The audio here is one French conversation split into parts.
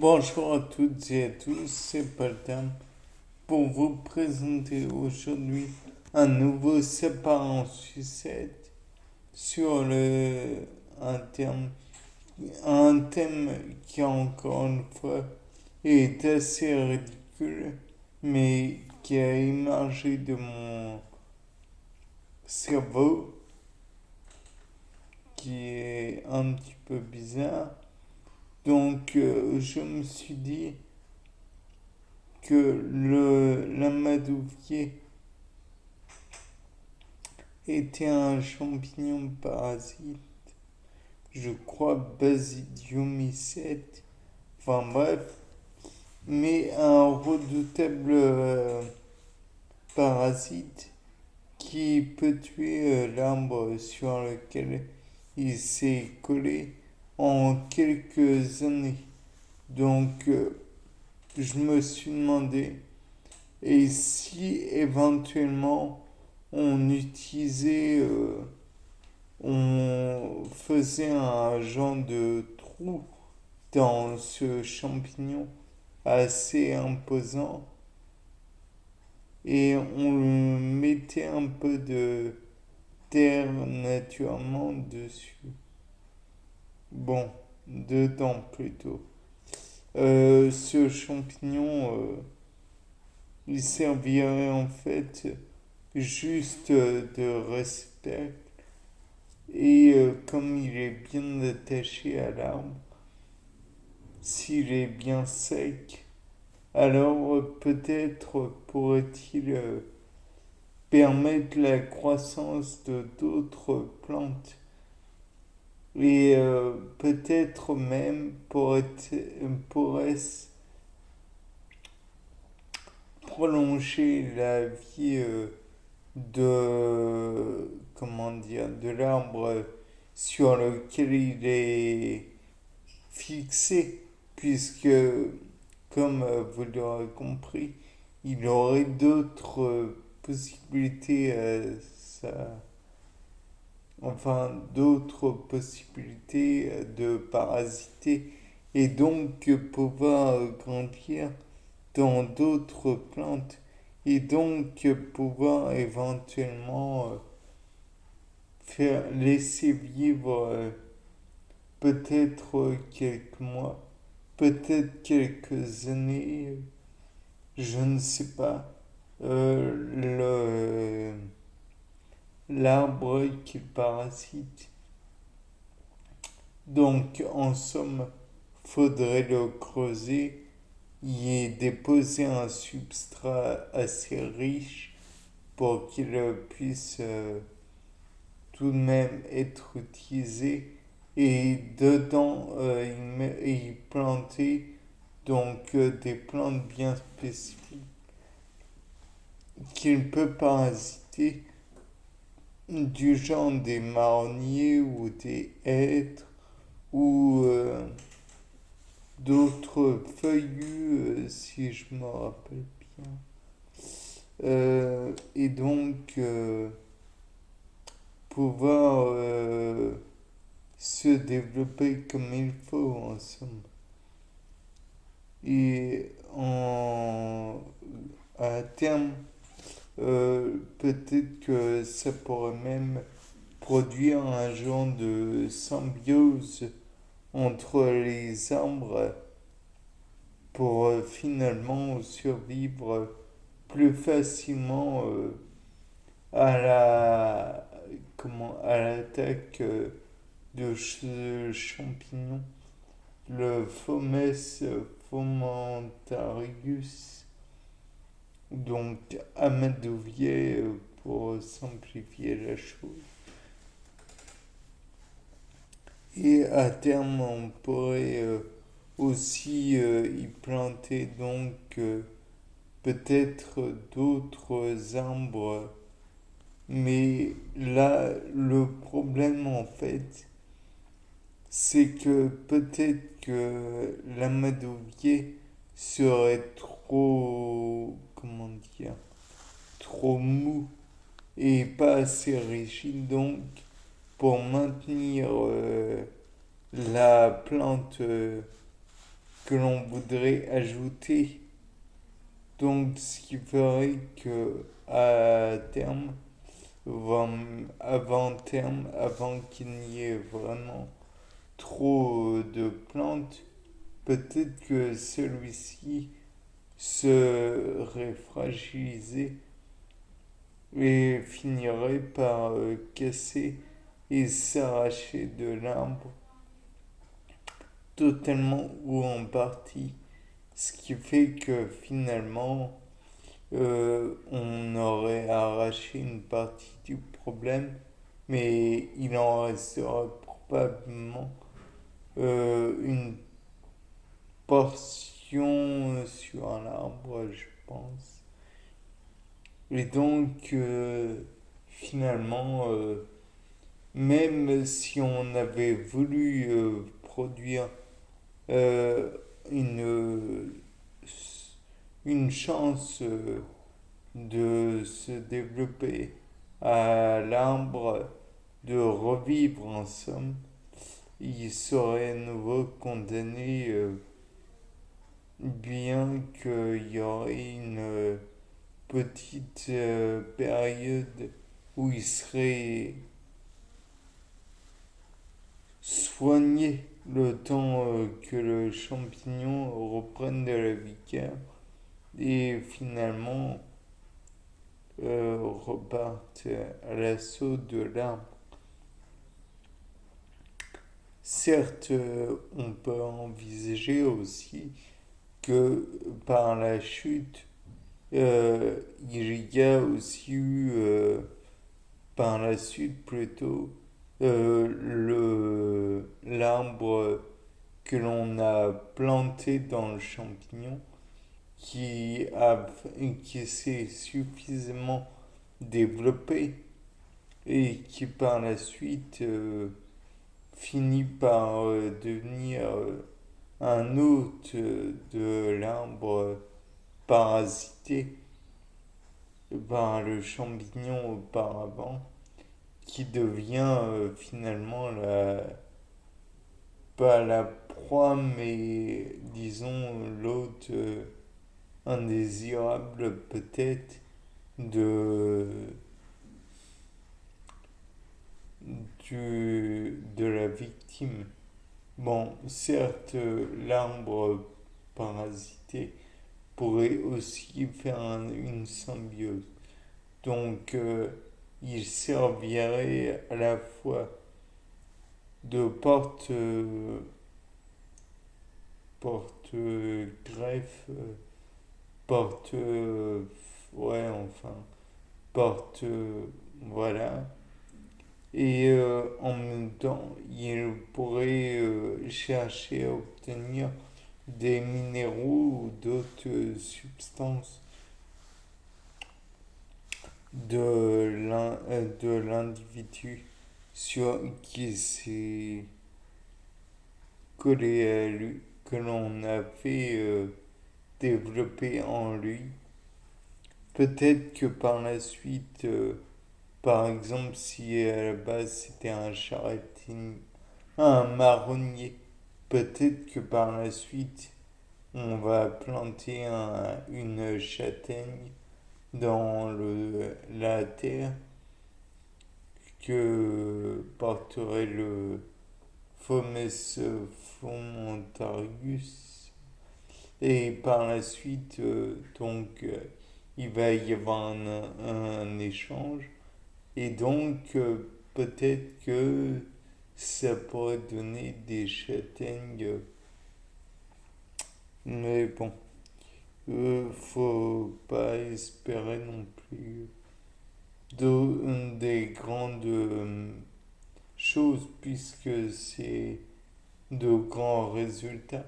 Bonjour à toutes et à tous, c'est Paltam pour vous présenter aujourd'hui un nouveau sapin en sucette sur un, terme, un thème qui encore une fois est assez ridicule mais qui a émergé de mon cerveau qui est un petit peu bizarre. Donc je me suis dit que l'amadouvier était un champignon parasite, je crois Basidiomycete, enfin bref, mais un redoutable parasite qui peut tuer l'arbre sur lequel il s'est collé en quelques années. Donc je me suis demandé, et si éventuellement on utilisait, on faisait un genre de trou dans ce champignon assez imposant et on mettait un peu de terre naturellement dessus. Bon, dedans plutôt. Ce champignon, il servirait en fait juste de respect. Et comme il est bien attaché à l'arbre, s'il est bien sec, alors peut-être pourrait-il permettre la croissance de d'autres plantes. Et peut-être même pourrait-ce prolonger la vie comment dire, de l'arbre sur lequel il est fixé, puisque, comme vous l'aurez compris, il aurait d'autres possibilités, enfin d'autres possibilités de parasiter et donc pouvoir grandir dans d'autres plantes et donc pouvoir éventuellement faire laisser vivre peut-être quelques mois, peut-être quelques années, je ne sais pas, l'arbre qu'il parasite. Donc, en somme, faudrait le creuser, y déposer un substrat assez riche pour qu'il puisse tout de même être utilisé et dedans y planter donc des plantes bien spécifiques qu'il peut parasiter du genre des marronniers ou des hêtres ou d'autres feuillus si je me rappelle bien. Et donc pouvoir se développer comme il faut en somme. Et à terme, peut-être que ça pourrait même produire un genre de symbiose entre les arbres pour finalement survivre plus facilement à la à l'attaque de ce champignon, le Fomes fomentarius, donc amadouvier pour simplifier la chose. Et à terme, on pourrait aussi y planter donc peut-être d'autres arbres. Mais là, le problème en fait, c'est que peut-être que l'amadouvier serait trop, comment dire, trop mou et pas assez rigide. Donc, pour maintenir la plante que l'on voudrait ajouter. Donc, ce qui ferait que à terme, avant terme, avant qu'il n'y ait vraiment trop de plantes, peut-être que celui-ci serait fragilisé et finirait par casser et s'arracher de l'arbre totalement ou en partie. Ce qui fait que finalement, on aurait arraché une partie du problème, mais il en restera probablement une portion sur un arbre, je pense. Et donc, finalement, même si on avait voulu produire euh, une, une chance de se développer à l'arbre, de revivre en somme, il serait à nouveau condamné, bien qu'il y aurait une petite période où il serait soigné le temps que le champignon reprenne de la vigueur et finalement reparte à l'assaut de l'arbre. Certes, on peut envisager aussi que par la chute, il y a aussi eu par la suite plutôt l'arbre que l'on a planté dans le champignon qui, a, qui s'est suffisamment développé et qui par la suite finit par devenir un hôte de l'arbre parasité par le champignon auparavant, qui devient finalement pas la proie, mais disons l'hôte indésirable peut-être de, de la victime. Bon, certes, l'arbre parasité pourrait aussi faire une symbiose. Donc, il servirait à la fois de porte-greffe, porte, ouais, enfin, porte, voilà. Et en même temps, il pourrait chercher à obtenir des minéraux ou d'autres substances de l'individu sur qui s'est collé à lui, que l'on a fait développer en lui. Peut-être que par la suite, par exemple, si à la base c'était un charretier, un marronnier, peut-être que par la suite on va planter une châtaigne dans la terre que porterait le Fomes fomentarius. Et par la suite, donc, il va y avoir un échange. Et donc, peut-être que ça pourrait donner des châtaignes. Mais bon, faut pas espérer non plus des grandes choses puisque c'est de grands résultats,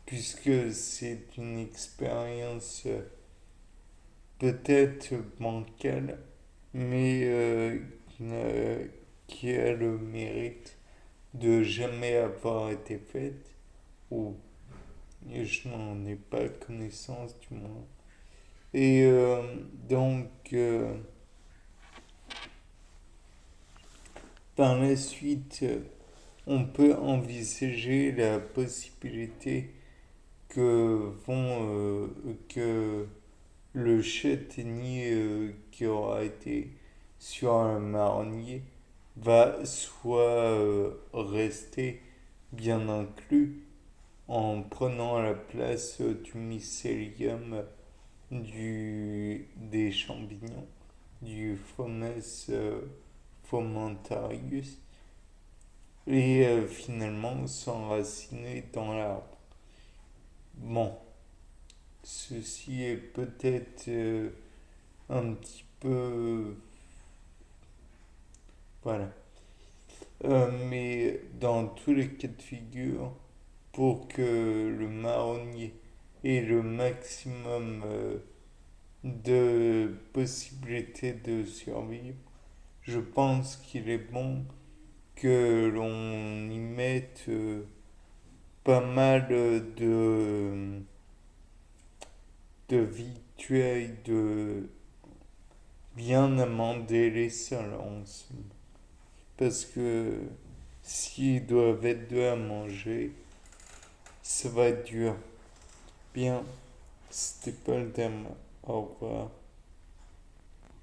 puisque c'est une expérience peut-être bancale, mais qui a le mérite de jamais avoir été faite, ou je n'en ai pas connaissance du moins. Et donc, par la suite, on peut envisager la possibilité que le châtaignier qui aura été sur un marronnier va soit rester bien inclus en prenant la place du mycélium des champignons, du Fomes fomentarius, et finalement s'enraciner dans l'arbre. Bon, ceci est peut-être un petit peu... Voilà. Mais dans tous les cas de figure, pour que le marronnier ait le maximum de possibilités de survivre, je pense qu'il est bon que l'on y mette pas mal de victuailles, de bien amender les sols ensemble. Parce que s'ils doivent être deux à manger, ça va être dur. Bien, c'était pas le thème. Au revoir.